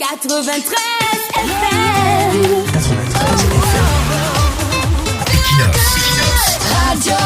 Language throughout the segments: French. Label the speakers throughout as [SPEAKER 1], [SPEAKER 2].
[SPEAKER 1] 93 FM.
[SPEAKER 2] 93 FM.
[SPEAKER 1] Radio.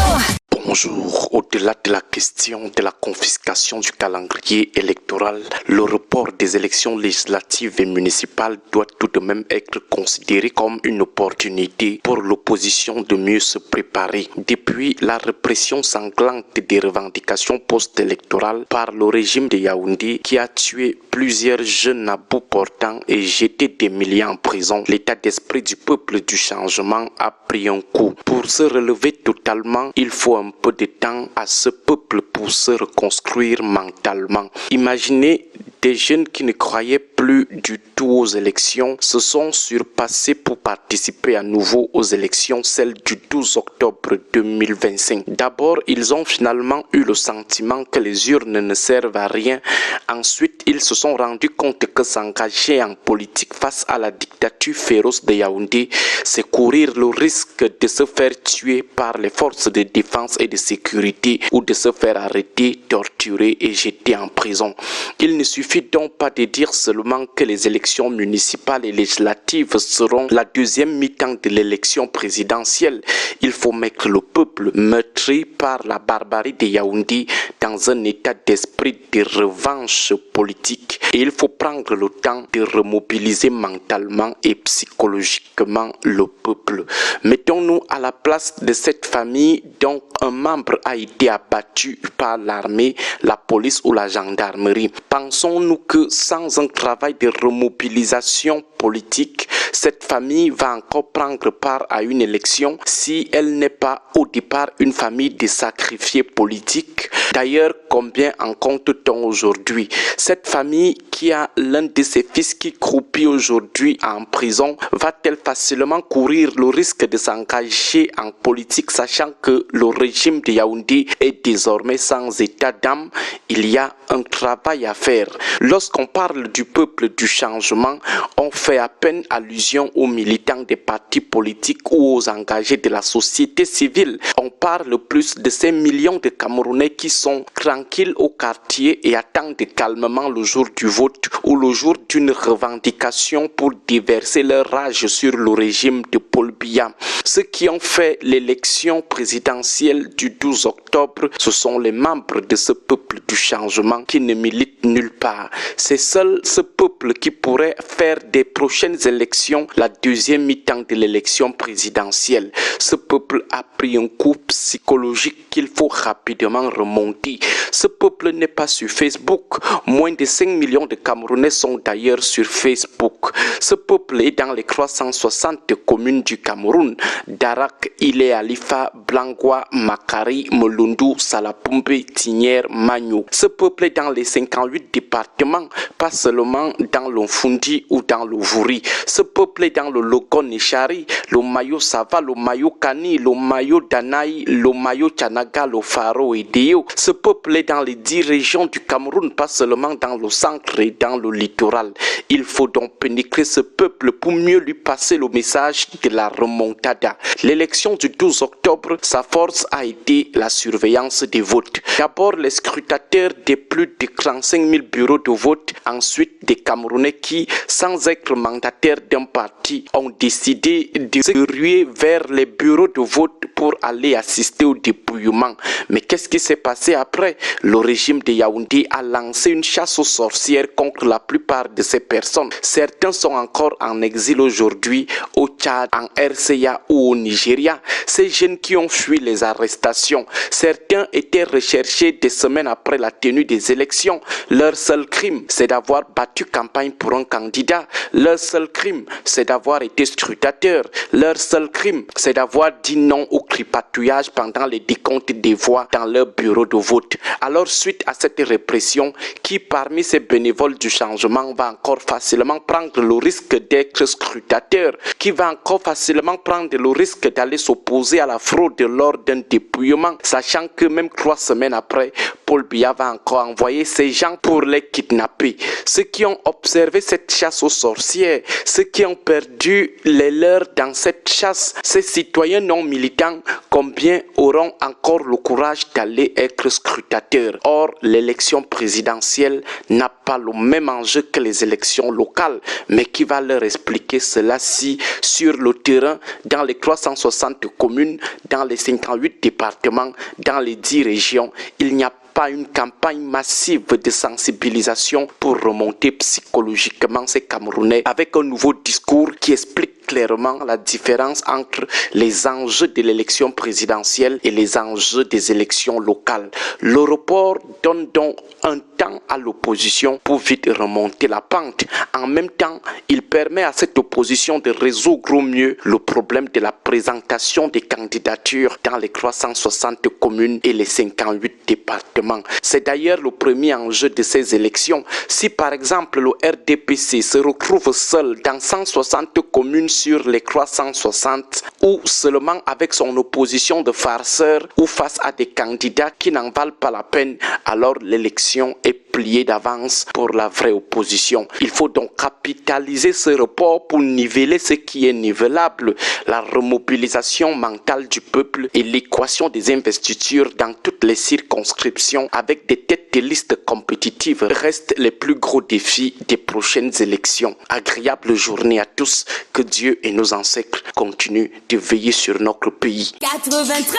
[SPEAKER 3] Bonjour. Au-delà de la question de la confiscation du calendrier électoral, le report des élections législatives et municipales doit tout de même être considéré comme une opportunité pour l'opposition de mieux se préparer. Depuis la répression sanglante des revendications post-électorales par le régime de Yaoundé qui a tué plusieurs jeunes à bout portant et jeté des milliers en prison, l'état d'esprit du peuple du changement a pris un coup. Pour se relever totalement, il faut un peu de temps à ce peuple pour se reconstruire mentalement. Imaginez des jeunes qui ne croyaient plus du tout aux élections se sont surpassés pour participer à nouveau aux élections, celles du 12 octobre 2025. D'abord, ils ont finalement eu le sentiment que les urnes ne servent à rien. Ensuite, ils se sont rendus compte que s'engager en politique face à la dictature féroce de Yaoundé, c'est courir le risque de se faire tuer par les forces de défense et de sécurité ou de se faire arrêter, torturer et jeter en prison. Il ne suffit donc pas de dire seulement que les élections municipales et législatives seront la deuxième mi-temps de l'élection présidentielle. Il faut mettre le peuple meurtri par la barbarie de Yaoundé dans un état d'esprit de revanche politique. Et il faut prendre le temps de remobiliser mentalement et psychologiquement le peuple. Mettons-nous à la place de cette famille dont un membre a été abattu par l'armée, la police ou la gendarmerie. Pensons-nous que sans un travail de remobilisation politique, cette famille va encore prendre part à une élection si elle n'est pas au départ une famille de sacrifiés politiques? D'ailleurs, combien en compte-t-on aujourd'hui? Cette famille qui a l'un de ses fils qui croupit aujourd'hui en prison, va-t-elle facilement courir le risque de s'engager en politique, sachant que le régime de Yaoundé est désormais sans état d'âme? Il y a un travail à faire. Lorsqu'on parle du peuple du changement, on fait à peine allusion aux militants des partis politiques ou aux engagés de la société civile. On parle plus de ces millions de Camerounais qui sont tranquilles au quartier et attendent calmement le jour du vote ou le jour d'une revendication pour déverser leur rage sur le régime de Paul Biya. Ceux qui ont fait l'élection présidentielle du 12 octobre, ce sont les membres de ce peuple du changement qui ne militent nulle part. C'est seul ce peuple qui pourrait faire des prochaines élections la deuxième mi-temps de l'élection présidentielle. Ce peuple a pris un coup psychologique qu'il faut rapidement remonter. Ce peuple n'est pas sur Facebook. Moins de 5 millions de Camerounais sont d'ailleurs sur Facebook. Ce peuple est dans les 360 communes du Cameroun. Darak, Ilé Alifa, Blangwa, Makari, Molundu, Salapumbe, Tignière, Magno. Ce peuple est dans les 58 départements, pas seulement dans le Fundi ou dans le Vouri. Ce peuple est dans le Logon et Chari, le Mayo Sava, le Mayo Kani, le Mayo Danaï, le Mayo Tchanaga, le Faro et Deo. Ce peuple est dans les 10 régions du Cameroun, pas seulement dans le centre et dans le littoral. Il faut donc pénétrer ce peuple pour mieux lui passer le message de la remontada. L'élection du 12 octobre, sa force a été la surveillance des votes. D'abord, les scrutateurs des plus de 35 000 bureaux de vote, ensuite des Camerounais qui, sans être mandataires d'un parti, ont décidé de se ruer vers les bureaux de vote pour aller assister au dépouillement. Mais qu'est-ce qui s'est passé après? Le régime de Yaoundé a lancé une chasse aux sorcières contre la plupart de ces personnes. Certains sont encore en exil aujourd'hui au Tchad, en RCA ou au Nigeria. Ces jeunes qui ont fui les arrestations, certains étaient recherchés des semaines après la tenue des élections. Leur seul crime, c'est d'avoir battu campagne pour un candidat. Leur seul crime, c'est d'avoir été scrutateur. Leur seul crime, c'est d'avoir dit non au tripatouillage pendant les décomptes des voix dans leur bureau de vote. Alors, suite à cette répression, qui parmi ces bénévoles du changement va encore facilement prendre le risque d'être scrutateur? Qui va encore facilement prendre le risque d'aller s'opposer à la fraude lors d'un dépouillement, sachant que même 3 semaines après, Paul Biya va encore envoyer ces gens pour lesquels kidnappés, ceux qui ont observé cette chasse aux sorcières, ceux qui ont perdu les leurs dans cette chasse, ces citoyens non militants, combien auront encore le courage d'aller être scrutateurs? Or, l'élection présidentielle n'a pas le même enjeu que les élections locales, mais qui va leur expliquer cela si sur le terrain, dans les 360 communes, dans les 58 départements, dans les 10 régions, il n'y a pas une campagne massive de sensibilisation pour remonter psychologiquement ces Camerounais avec un nouveau discours qui explique clairement la différence entre les enjeux de l'élection présidentielle et les enjeux des élections locales. Le report donne donc un temps à l'opposition pour vite remonter la pente. En même temps, il permet à cette opposition de résoudre au mieux le problème de la présentation des candidatures dans les 360 communes et les 58 départements. C'est d'ailleurs le premier enjeu de ces élections. Si par exemple le RDPC se retrouve seul dans 160 communes sur les 360 ou seulement avec son opposition de farceurs ou face à des candidats qui n'en valent pas la peine, alors l'élection est pliée d'avance pour la vraie opposition. Il faut donc capitaliser ce report pour niveler ce qui est nivelable. La remobilisation mentale du peuple et l'équation des investitures dans toutes les circonscriptions avec des têtes de liste compétitives restent les plus gros défis des prochaines élections. Agréable journée à tous, que Dieu et nos ancêtres continuent de veiller sur notre pays.
[SPEAKER 1] 93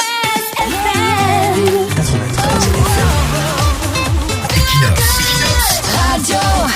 [SPEAKER 1] FM.